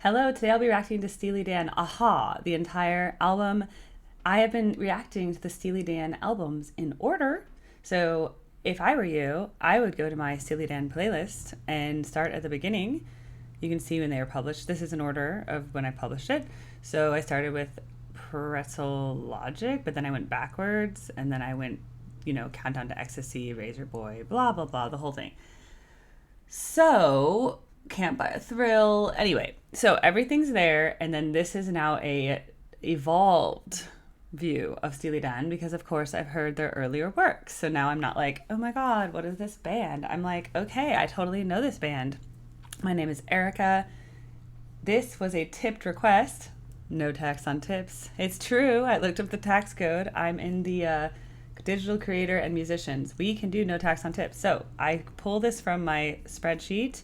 Hello, today I'll be reacting to Steely Dan Aha, the entire album. I have been reacting to the Steely Dan albums in order. So if I were you, I would go to my Steely Dan playlist and start at the beginning. You can see when they were published. This is an order of when I published it. So I started with Pretzel Logic, but then I went backwards and then I went, Countdown to Ecstasy, Razor Boy, blah, blah, blah, the whole thing. So Can't Buy a Thrill. Anyway, so everything's there, and then this is now a evolved view of Steely Dan because of course I've heard their earlier work. So now I'm not like, oh my god, what is this band? I'm like, okay, I totally know this band. My name is Erica. This was a tipped request. No tax on tips. It's true. I looked up the tax code. I'm in the digital creator and musicians. We can do no tax on tips. So I pull this from my spreadsheet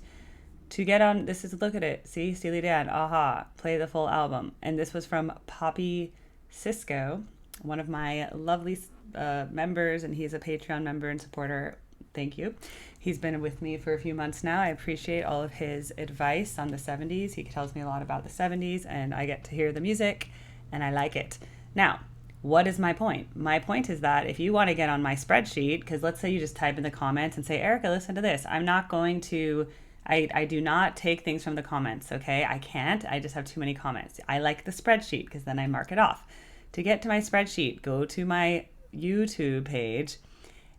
to get on. This is, look at it. See, Steely Dan, Aha, play the full album. And this was from Poppy Cisco, one of my lovely members, and he's a Patreon member and supporter. Thank you. He's been with me for a few months now. I appreciate all of his advice on the 70s. He tells me a lot about the 70s, and I get to hear the music, and I like it. Now, what is my point? My point is that if you want to get on my spreadsheet, because let's say you just type in the comments and say, Erica, listen to this. I'm not going to, I do not take things from the comments, okay? I can't. I just have too many comments. I like the spreadsheet because then I mark it off. To get to my spreadsheet, go to my YouTube page,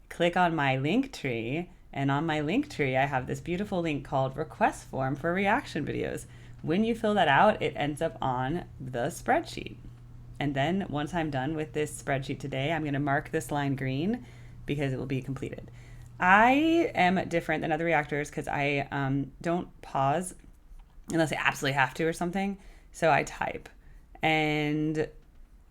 click on my link tree, and on my link tree, I have this beautiful link called Request Form for Reaction Videos. When you fill that out, it ends up on the spreadsheet. And then once I'm done with this spreadsheet today, I'm going to mark this line green because it will be completed. I am different than other reactors because I don't pause unless I absolutely have to or something. So I type. And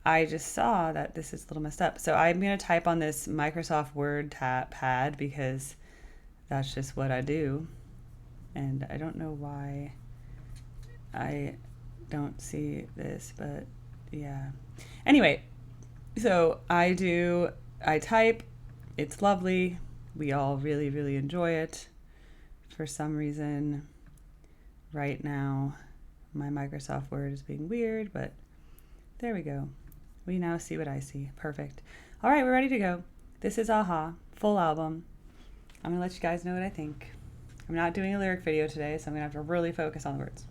I just saw that this is a little messed up. So I'm going to type on this Microsoft Word pad because that's just what I do. And I don't know why I don't see this, but yeah. Anyway, so I type. It's lovely. We all really, really enjoy it. For some reason, right now, my Microsoft Word is being weird, but there we go. We now see what I see. Perfect. All right, we're ready to go. This is Aha, full album. I'm going to let you guys know what I think. I'm not doing a lyric video today, so I'm going to have to really focus on the words.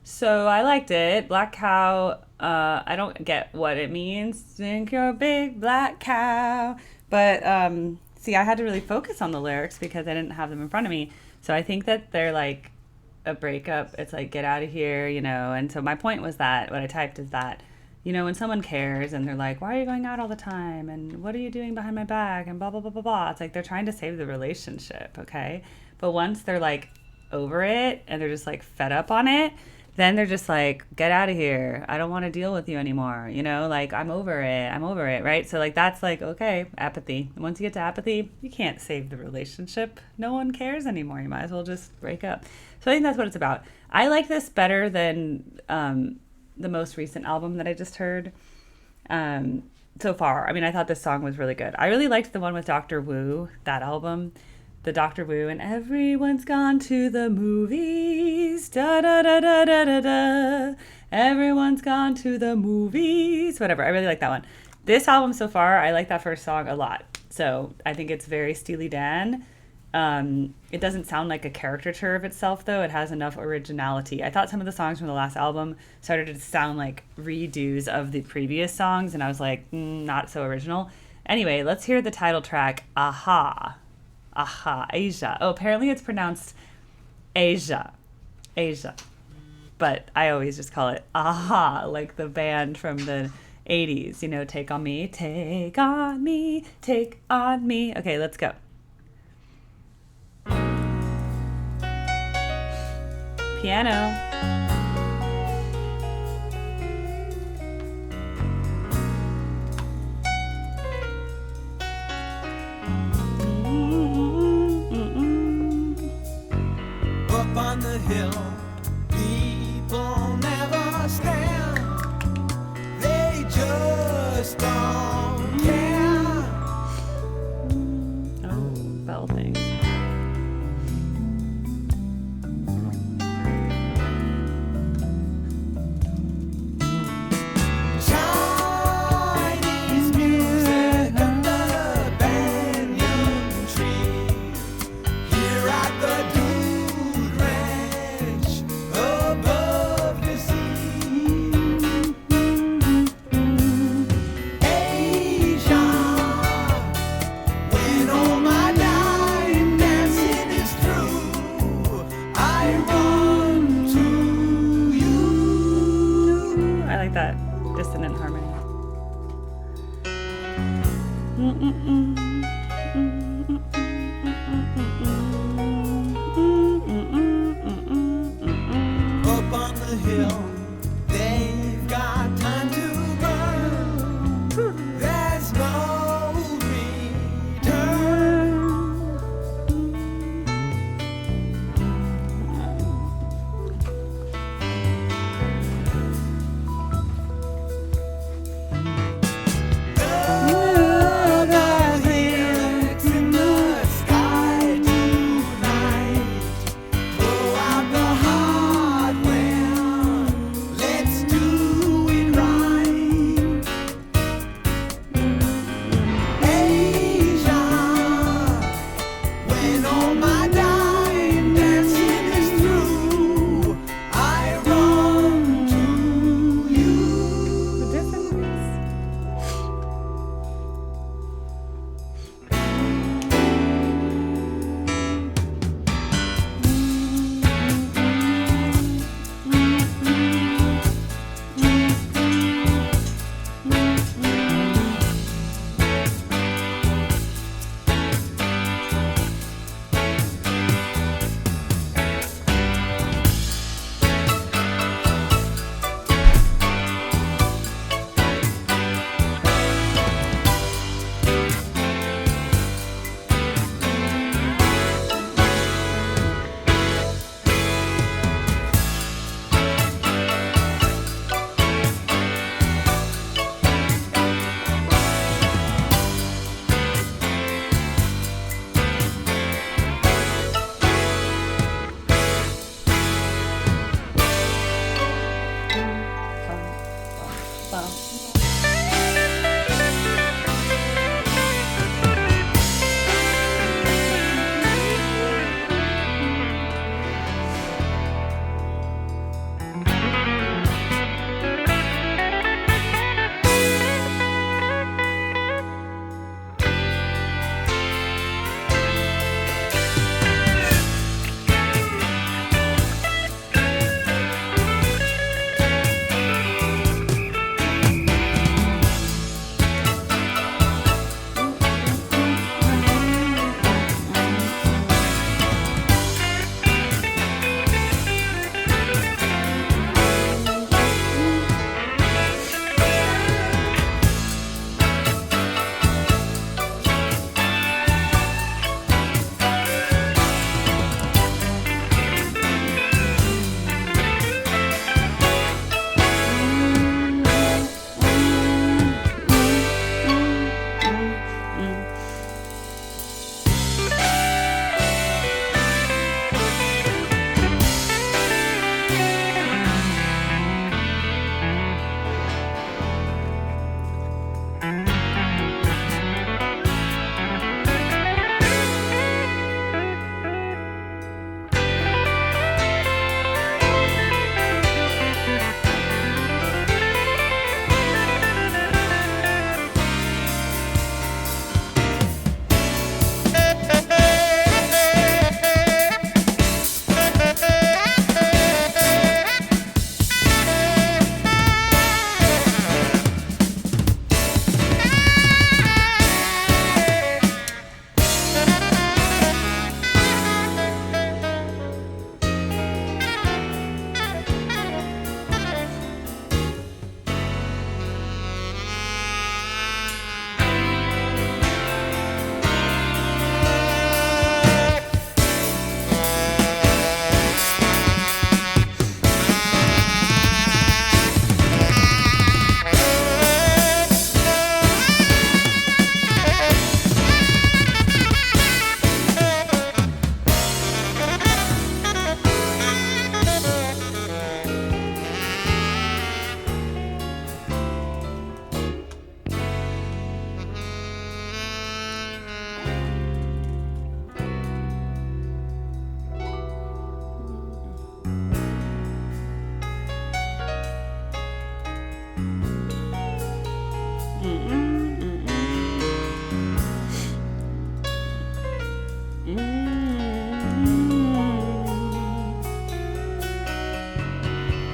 So I liked it. Black cow. I don't get what it means. Think you're a big black cow. But see, I had to really focus on the lyrics because I didn't have them in front of me. So I think that they're like a breakup. It's like, get out of here, you know. And so my point was that what I typed is that, you know, when someone cares and they're like, why are you going out all the time? And what are you doing behind my back? And blah, blah, blah, blah, blah. It's like they're trying to save the relationship, okay? But once they're like over it and they're just like fed up on it, then they're just like, get out of here. I don't want to deal with you anymore. You know, like, I'm over it. I'm over it. Right. So, like, that's like, okay, apathy. Once you get to apathy, you can't save the relationship. No one cares anymore. You might as well just break up. So, I think that's what it's about. I like this better than the most recent album that I just heard so far. I mean, I thought this song was really good. I really liked the one with Dr. Wu, that album. The Dr. Wu and everyone's gone to the movies. Da da da da da da da. Everyone's gone to the movies. Whatever. I really like that one. This album so far, I like that first song a lot. So I think it's very Steely Dan. It doesn't sound like a caricature of itself, though. It has enough originality. I thought some of the songs from the last album started to sound like redos of the previous songs, and I was like, not so original. Anyway, let's hear the title track, Aha. Aha, Asia. Oh, apparently it's pronounced Asia. Asia. But I always just call it Aha, like the band from the 80s. You know, Take On Me, Take On Me, Take On Me. Okay, let's go. Piano. On the hill, people never stand, they just don't care. Oh, bell things. Chinese music under the banyan tree, here at the Dude Ranch.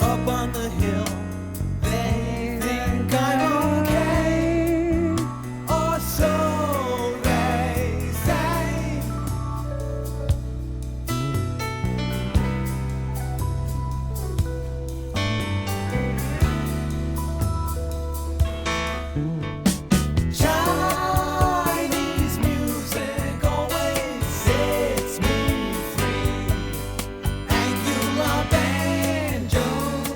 Up on the hill, they think I'm okay, or so they say. Chinese music always sets me free. Angular banjos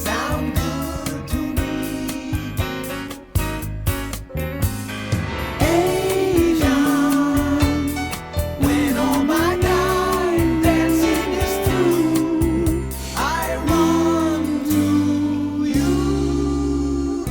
sound good to me. Asian, when all my time dancing is through, I run to you.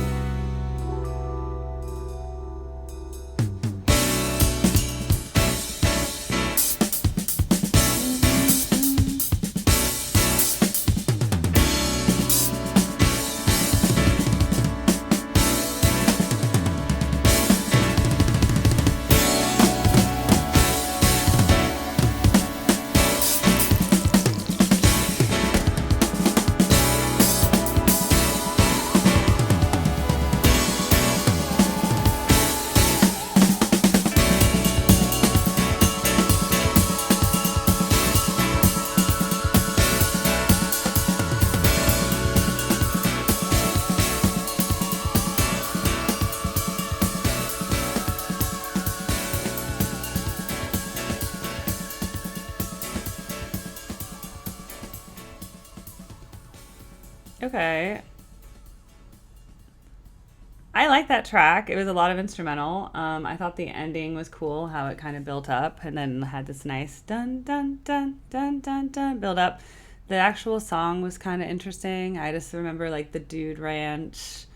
Okay. I like that track. It was a lot of instrumental. I thought the ending was cool, how it kind of built up and then had this nice dun dun dun dun dun dun build up. The actual song was kind of interesting. I just remember like the Dude Ranch.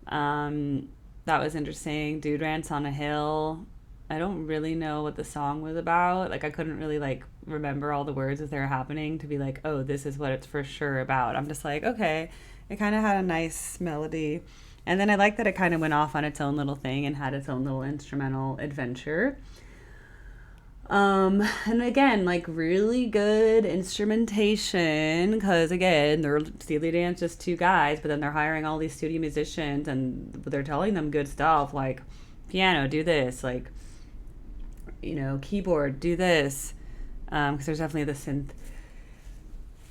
That was interesting. Dude Ranch on a hill. I don't really know what the song was about. Like I couldn't really like remember all the words as they were happening to be like, oh, this is what it's for sure about. I'm just like, okay. It kind of had a nice melody. And then I like that it kind of went off on its own little thing and had its own little instrumental adventure. And again, like really good instrumentation because again, they're Steely Dan's just two guys, but then they're hiring all these studio musicians and they're telling them good stuff like piano, do this, like keyboard, do this, because there's definitely the synth.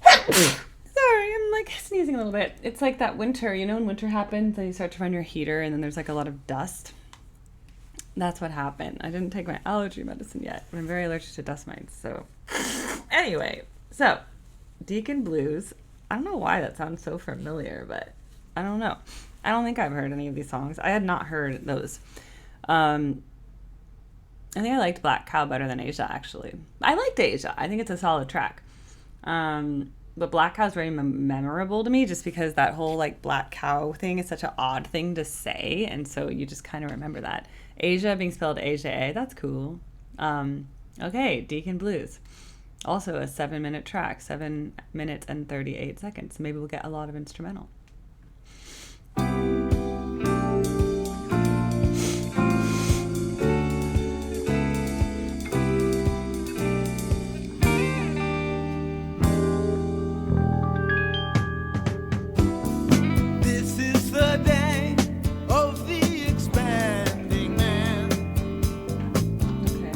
Sorry, I'm like sneezing a little bit. It's like that winter, when winter happens and you start to run your heater and then there's like a lot of dust. That's what happened. I didn't take my allergy medicine yet, but I'm very allergic to dust mites. So anyway, so Deacon Blues. I don't know why that sounds so familiar, but I don't know. I don't think I've heard any of these songs. I had not heard those. I think I liked Black Cow better than Asia, actually. I liked Asia. I think it's a solid track. But Black Cow is very memorable to me just because that whole like Black Cow thing is such an odd thing to say. And so you just kind of remember that. Asia being spelled Asia, that's cool. Okay, Deacon Blues. Also a 7-minute track, 7 minutes and 38 seconds. Maybe we'll get a lot of instrumental. This is the day of the expanding man. Okay.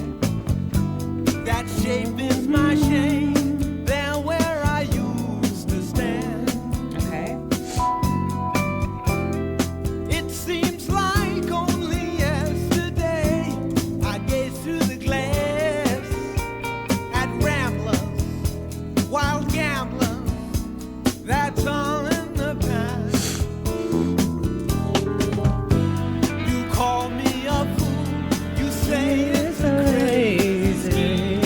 That shape is my shame. There where I used to stand. Okay. It seems like only yesterday I gazed through the glass at ramblers, wild gamblers. That's all in the past. You call me a fool. You say it's crazy.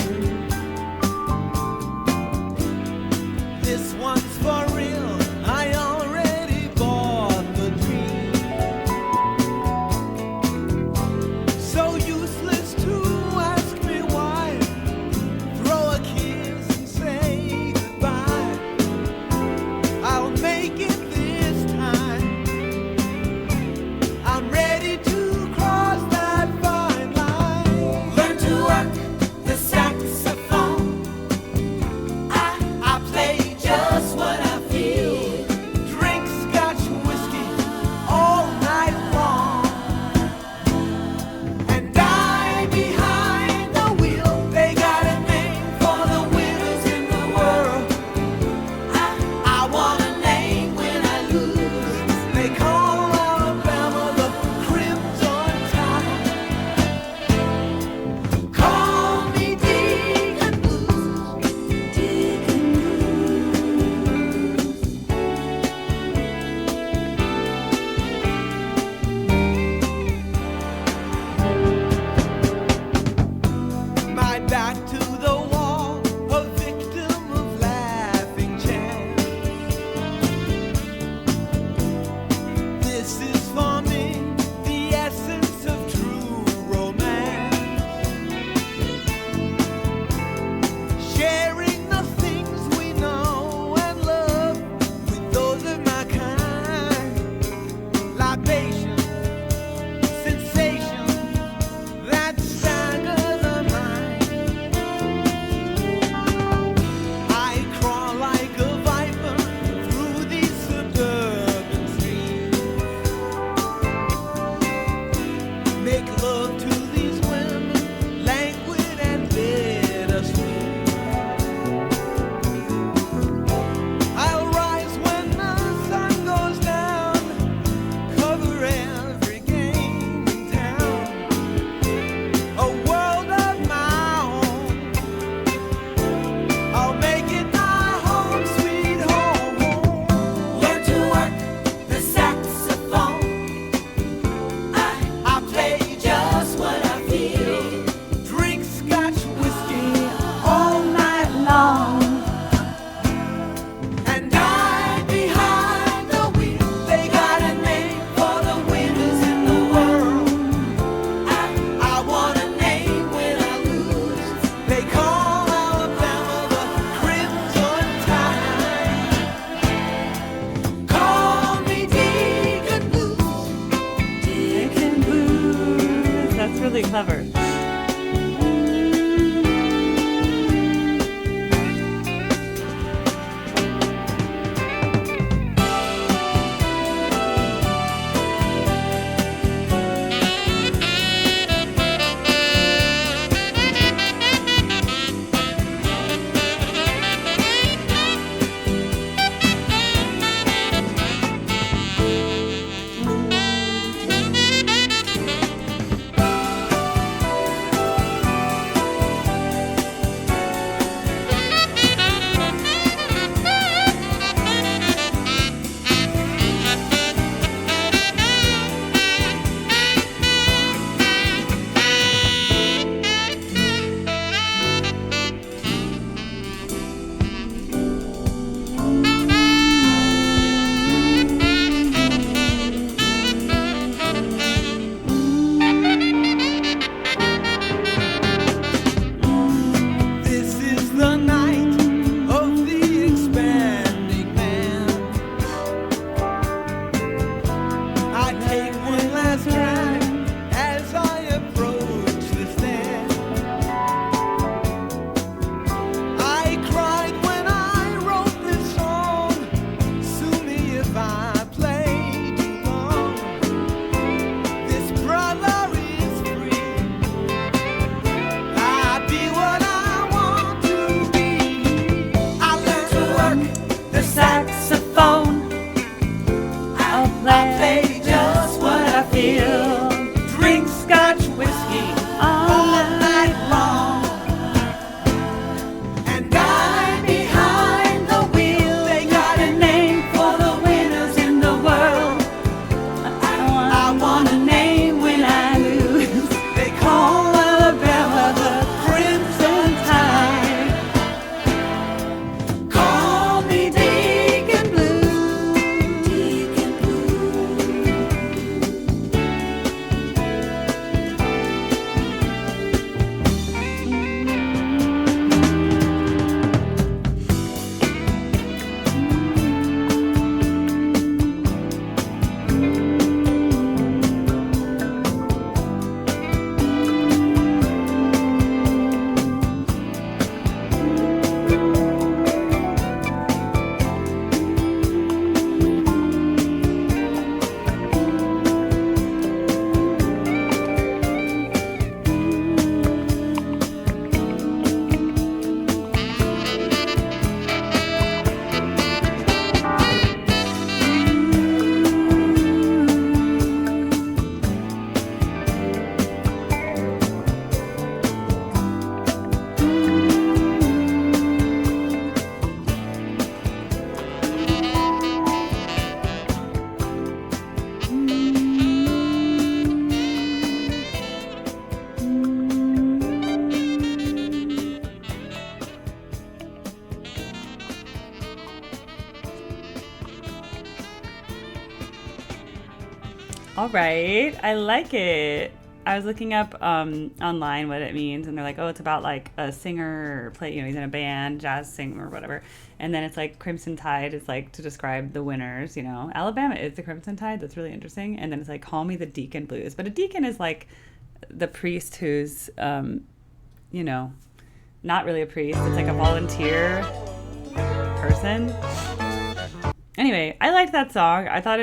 All right, I like it. I was looking up online what it means, and they're like, oh, it's about like a singer or he's in a band, jazz singer or whatever. And then it's like Crimson Tide is like to describe the winners, Alabama is the Crimson Tide. That's really interesting. And then it's like, call me the Deacon Blues. But a deacon is like the priest who's, not really a priest. It's like a volunteer person. Anyway, I liked that song. I thought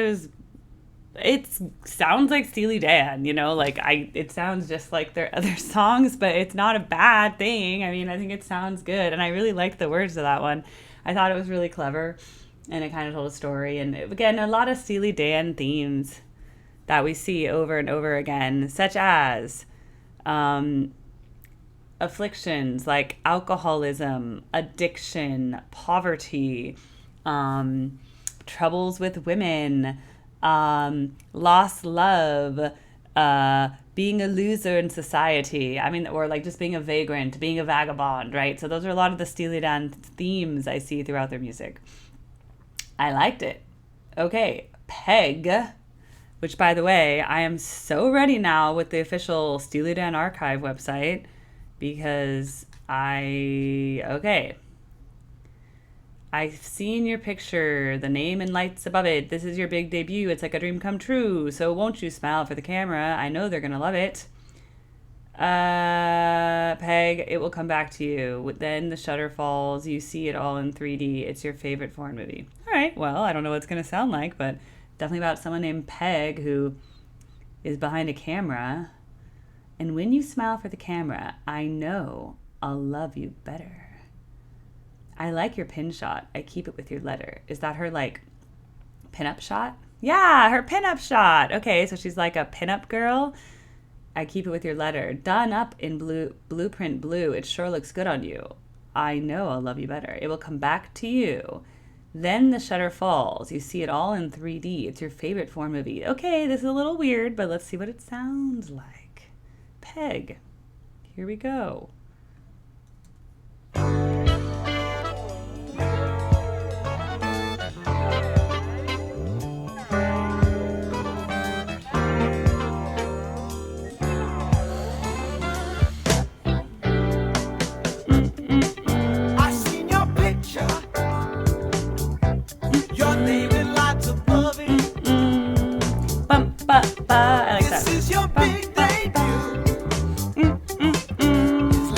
it sounds like Steely Dan, it sounds just like their other songs, but it's not a bad thing. I mean, I think it sounds good, and I really liked the words of that one. I thought it was really clever, and it kind of told a story, and again, a lot of Steely Dan themes that we see over and over again, such as afflictions like alcoholism, addiction, poverty, troubles with women, lost love, being a loser in society. I mean, or like just being a vagrant, being a vagabond, right? So those are a lot of the Steely Dan themes I see throughout their music. I liked it. Okay, Peg, which by the way, I am so ready now with the official Steely Dan Archive website because I've seen your picture, the name and lights above it. This is your big debut. It's like a dream come true. So won't you smile for the camera? I know they're going to love it. Peg, it will come back to you. Then the shutter falls. You see it all in 3D. It's your favorite foreign movie. All right. Well, I don't know what it's going to sound like, but definitely about someone named Peg who is behind a camera. And when you smile for the camera, I know I'll love you better. I like your pin shot. I keep it with your letter. Is that her, like, pinup shot? Yeah, her pinup shot. Okay, so she's like a pinup girl. I keep it with your letter. Done up in blueprint blue. It sure looks good on you. I know I'll love you better. It will come back to you. Then the shutter falls. You see it all in 3D. It's your favorite foreign movie. Okay, this is a little weird, but let's see what it sounds like. Peg. Here we go. I like that. This is your big debut. It's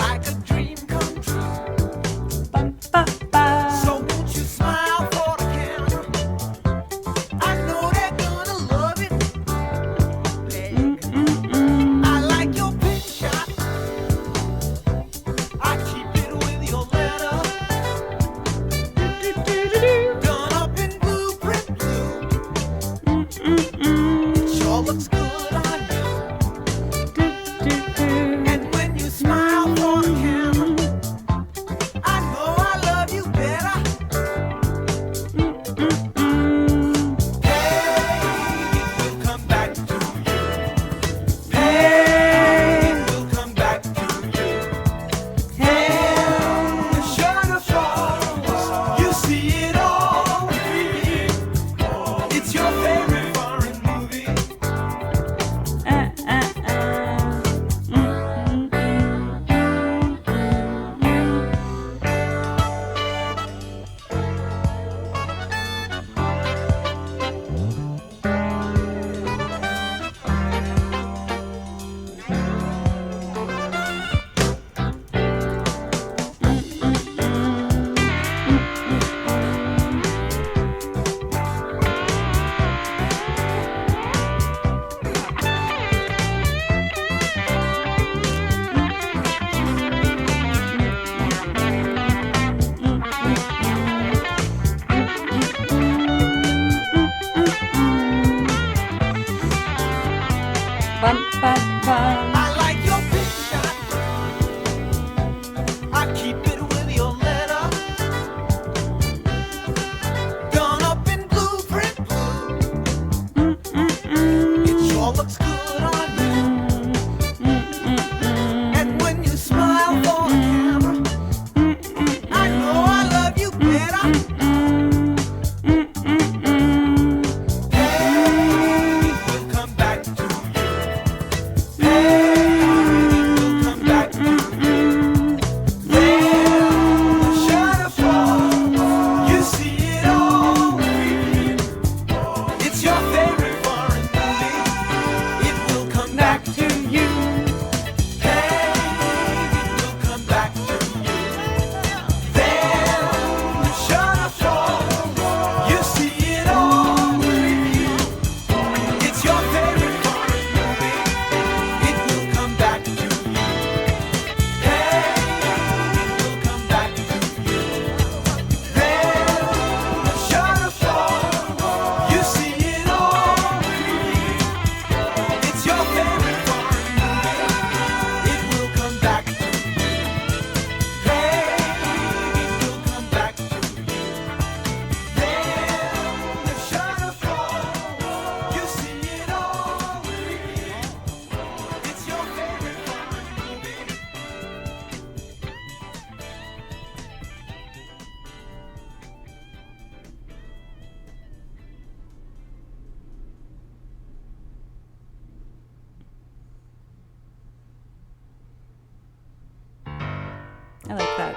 I like that.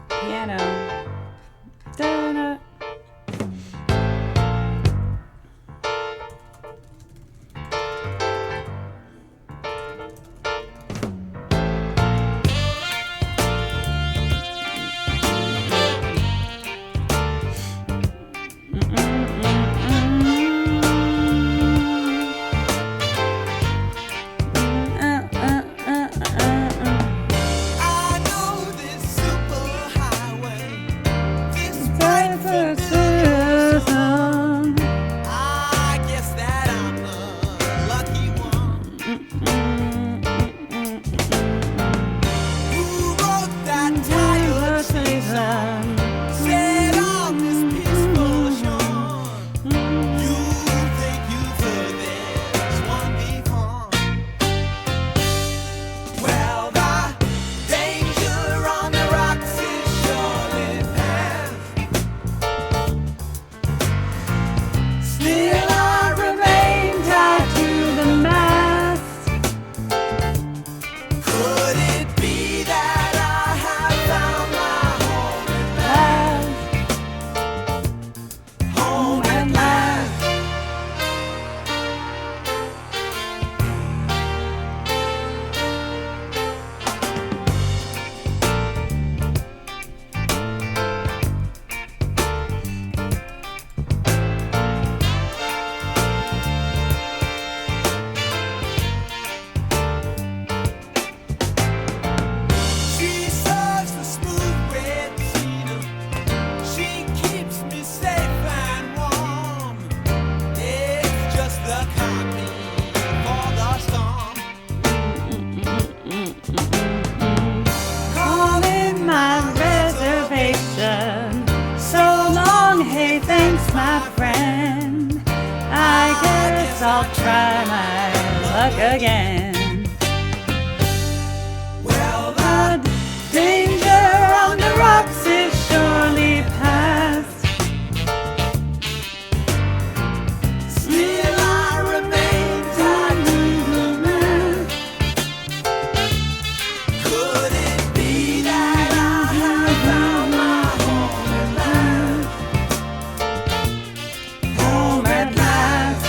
Piano. Da-da. I know this superhighway, this bright I guess that I'm the lucky one. Who wrote that tired season? Said on this peaceful shore. You think you've heard this one before? Well, the danger on the rocks is surely past. Still, I remain tied to the mast. Could it be that I have found my home at last? She serves the smooth red Tina. She keeps me safe and warm. It's just the copy for the storm. Calling my reservation. So long, hey, thanks, my friend. I guess I'll try my luck again. Well, The danger on the rocks is surely past. still I remain tied to the mast. Could it be that I have found my home at last? Home at last.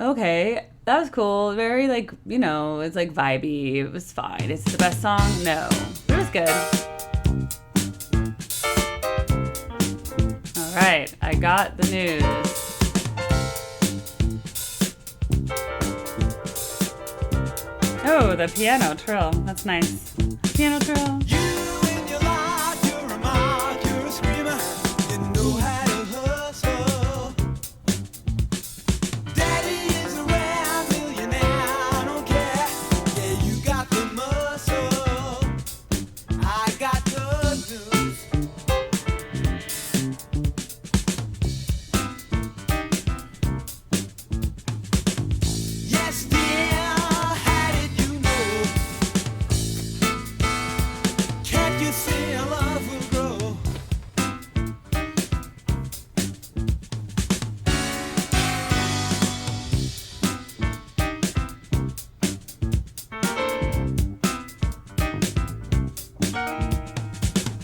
Okay, that was cool. Very like, it's like vibey. It was fine. Is it the best song? No. It was good. All right, I got the news. Oh, the piano trill. That's nice. Piano trill. You and your life, you're a mark, you're a screamer. You know how to hustle. Daddy is around, millionaire, I don't care. Yeah, you got the muscle. I got the news. Yes, dear, how did you know? Can't you see our love will grow?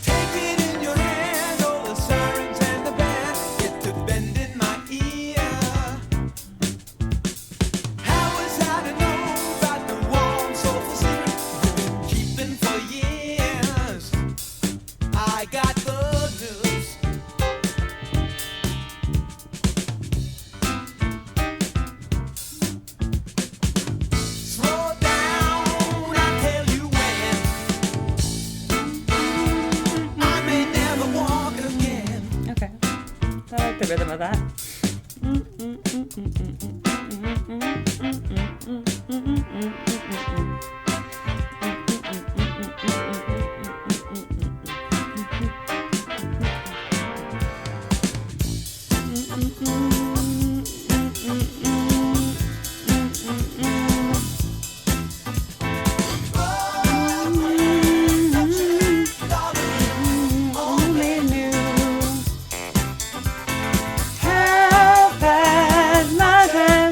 Take it in your hand, all the sirens and the band get to bend in my ear. How was I to know about the warm, soulful secret you've been keeping for years? I got the news. Slow down, I'll tell you when. I may never walk again. Okay. I like the rhythm of that. Only knew how fast my time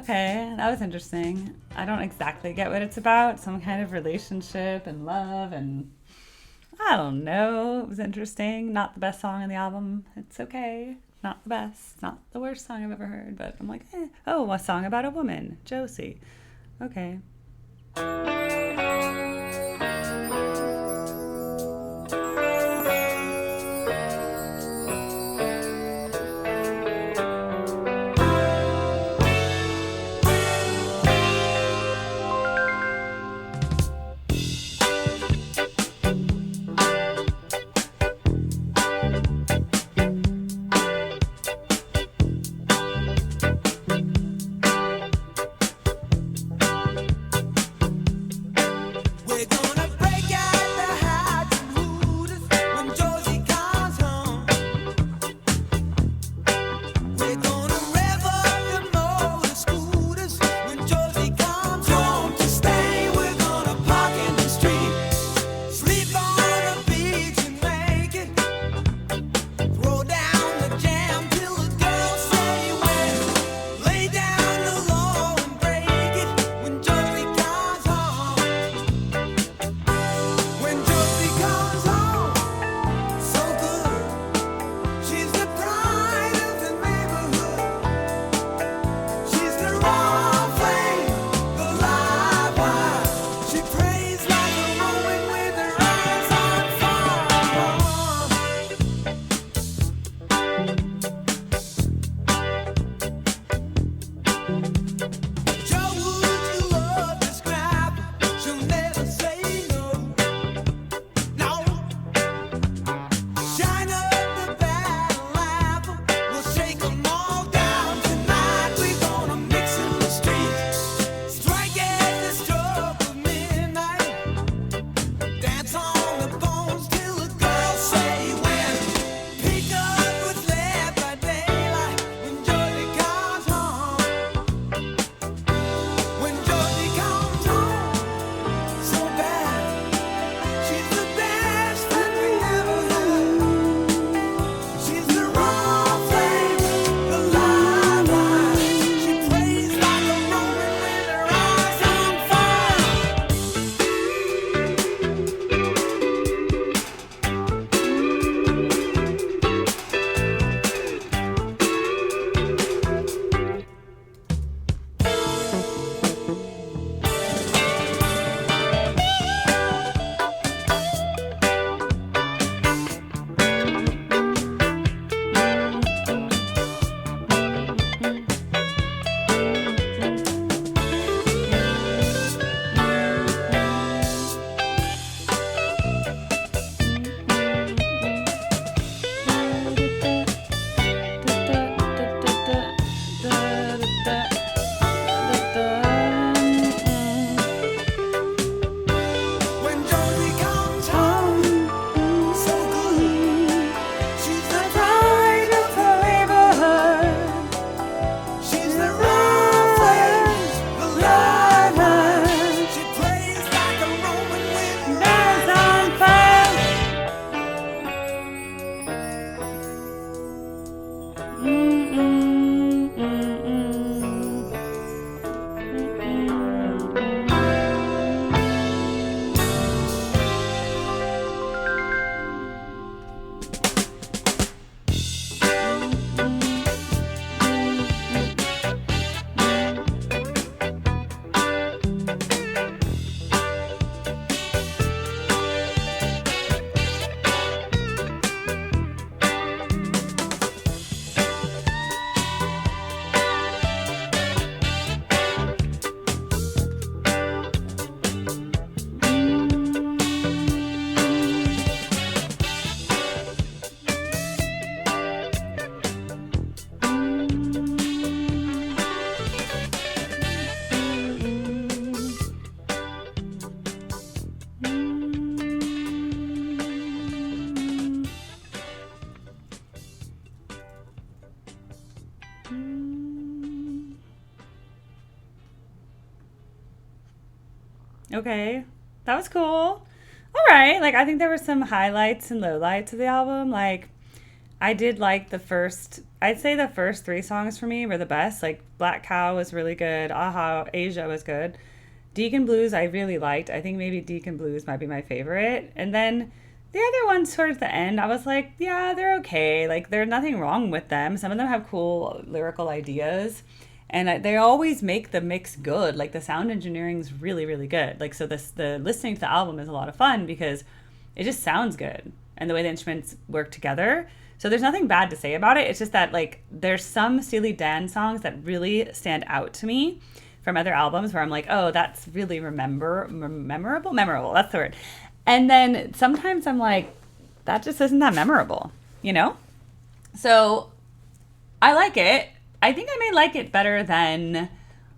Okay, that was interesting. I don't exactly get what it's about. Some kind of relationship and love, and I don't know. It was interesting. Not the best song on the album. It's okay. Not the best. Not the worst song I've ever heard, but I'm like, eh. Oh, a song about a woman. Josie. Okay. We're gonna break out the hats and hooters when Josie comes home. We're gonna rev up the motor scooters when Josie comes home to stay. We're gonna park in the street, sleep on the beach and make it. Throw down the jam till the girls say when. Lay down the law and break it when Josie comes home. When Josie comes home, so good. She's the pride of the neighborhood. She's the raw flame, the live wire. She prays like a woman with her eyes on fire. Joe, would you love to scrap? She'll never say no. No. Shine up the battle apple. We'll shake 'em all down tonight. We're gonna mix in the streets. Strike at the stroke of midnight. Dance on the bones till the girls say when. Pick up what's left by daylight when Josie comes home. When Josie comes home, so bad. She's the best that we ever had. She's the raw flame, the live wire. She prays like a woman with her eyes on fire. When Josie comes home, so good. She's the pride of the neighborhood. She's the raw flame, the live wire. She plays like a woman with her eyes on fire. Okay, that was cool. All right, like I think there were some highlights and lowlights of the album. Like I did like I'd say the first three songs for me were the best. Like Black Cow was really good. Aha, Asia was good. Deacon Blues I really liked. I think maybe Deacon Blues might be my favorite. And then the other ones towards the end, I was like, yeah, they're okay. Like there's nothing wrong with them. Some of them have cool lyrical ideas. And they always make the mix good. Like the sound engineering is really, really good. Like so the listening to the album is a lot of fun because it just sounds good and the way the instruments work together. So there's nothing bad to say about it. It's just that like there's some Steely Dan songs that really stand out to me from other albums where I'm like, oh, that's really memorable. That's the word. And then sometimes I'm like, that just isn't that memorable, you know? So I like it. I think I may like it better than,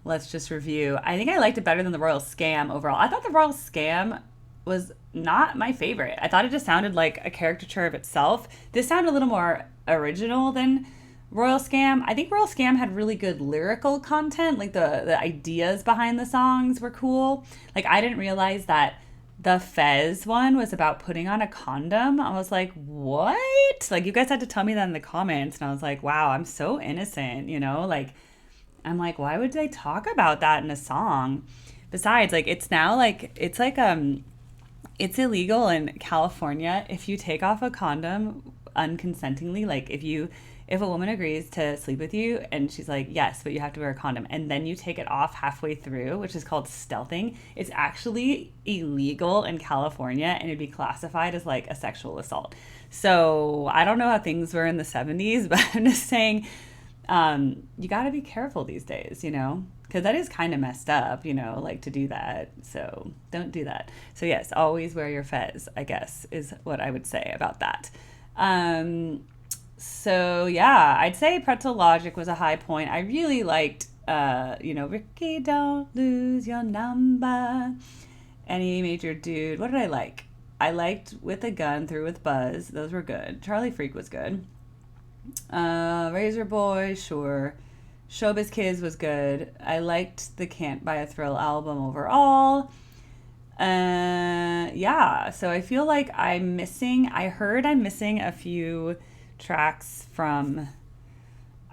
let's just review. I think I liked it better than the Royal Scam overall. I thought the Royal Scam was not my favorite. I thought it just sounded like a caricature of itself. This sounded a little more original than Royal Scam. I think Royal Scam had really good lyrical content. Like the ideas behind the songs were cool. Like I didn't realize that the Fez one was about putting on a condom. I was like, what? Like you guys had to tell me that in the comments. And I was like, wow, I'm so innocent, you know? Like, I'm like, why would they talk about that in a song? Besides, like, it's now like, it's illegal in California if you take off a condom unconsentingly. Like if a woman agrees to sleep with you and she's like, yes, but you have to wear a condom, and then you take it off halfway through, which is called stealthing, it's actually illegal in California and it'd be classified as like a sexual assault. So I don't know how things were in the 70s, but I'm just saying, you got to be careful these days, you know, because that is kind of messed up, you know, like to do that. So don't do that. So yes, always wear your fez, I guess, is what I would say about that. So yeah, I'd say Pretzel Logic was a high point. I really liked, Ricky, don't lose your number. Any Major Dude. What did I like? I liked With a Gun, Through with Buzz. Those were good. Charlie Freak was good. Razor Boy, sure. Showbiz Kids was good. I liked the Can't Buy a Thrill album overall. Yeah, so I feel like I'm missing a few tracks from,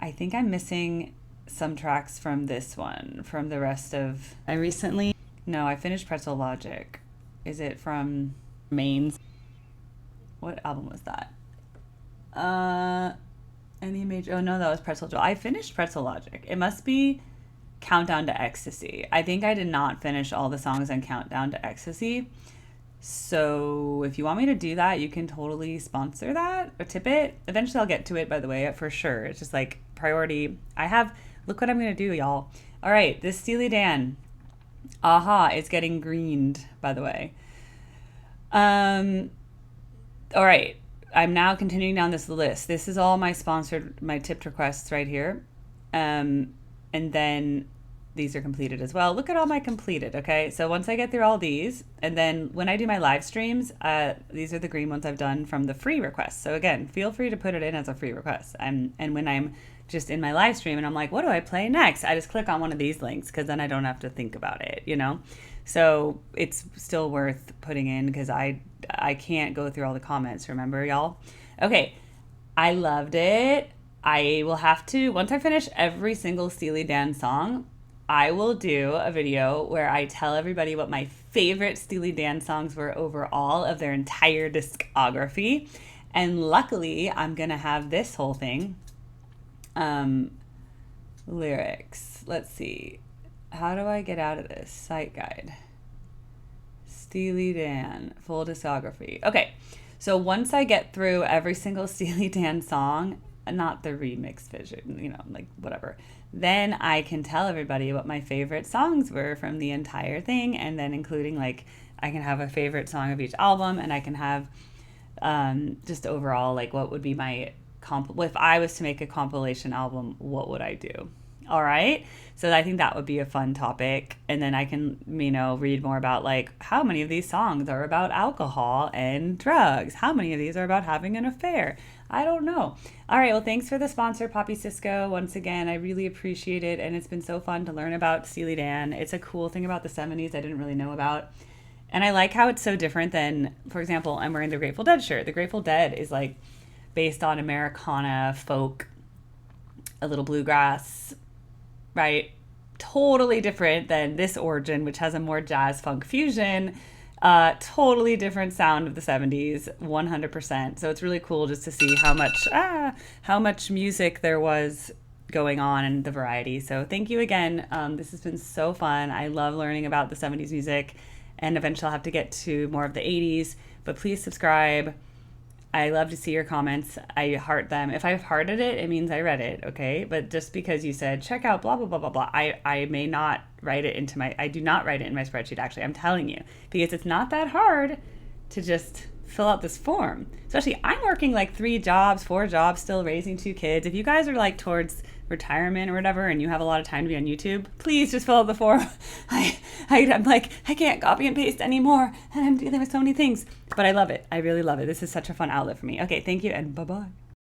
I think I'm missing some tracks from this one, from the rest of, I finished Pretzel Logic. Is it from Mains? What album was that? Any major, oh no, that was Pretzel Joel. I finished Pretzel Logic. It must be Countdown to Ecstasy. I think I did not finish all the songs on Countdown to Ecstasy. So if you want me to do that, you can totally sponsor that or tip it. Eventually I'll get to it, by the way, for sure. It's just like priority. Look what I'm going to do, y'all. All right, this Steely Dan. Aha, it's getting greened, by the way. All right, I'm now continuing down this list. This is all my tipped requests right here. And then these are completed as well. Look at all my completed, okay? So once I get through all these, and then when I do my live streams, these are the green ones I've done from the free requests. So again, feel free to put it in as a free request. And when I'm just in my live stream and I'm like, what do I play next? I just click on one of these links because then I don't have to think about it, you know? So it's still worth putting in because I can't go through all the comments, remember, y'all? Okay, I loved it. I will have to, once I finish every single Steely Dan song, I will do a video where I tell everybody what my favorite Steely Dan songs were overall of their entire discography. And luckily, I'm going to have this whole thing. Lyrics. Let's see. How do I get out of this? Site guide. Steely Dan. Full discography. Okay. So once I get through every single Steely Dan song, not the remix version, you know, like whatever, then I can tell everybody what my favorite songs were from the entire thing, and then including like I can have a favorite song of each album, and I can have just overall like what would be my if I was to make a compilation album, what would I do? All right, so I think that would be a fun topic, and then I can, you know, read more about like how many of these songs are about alcohol and drugs, how many of these are about having an affair. I don't know. All right, well, thanks for the sponsor, Poppy Cisco. Once again, I really appreciate it, and it's been so fun to learn about Steely Dan. It's a cool thing about the 70s I didn't really know about, and I like how it's so different than, for example, I'm wearing the Grateful Dead shirt. The Grateful Dead is like based on Americana, folk, a little bluegrass, right? Totally different than this origin, which has a more jazz funk fusion. Totally different sound of the 70s, 100%. So it's really cool just to see how much music there was going on and the variety. So thank you again. This has been so fun. I love learning about the 70s music, and eventually I'll have to get to more of the 80s, but please subscribe. I love to see your comments. I heart them. If I've hearted it, it means I read it, okay? But just because you said, check out blah, blah, blah, blah, blah, I may not write it into I do not write it in my spreadsheet, actually. I'm telling you. Because it's not that hard to just fill out this form. Especially, I'm working like 3 jobs, 4 jobs, still raising 2 kids. If you guys are like towards retirement or whatever and you have a lot of time to be on YouTube, please just fill out the form. I'm like, I can't copy and paste anymore, and I'm dealing with so many things. But I love it. I really love it. This is such a fun outlet for me. Okay, thank you, and bye-bye.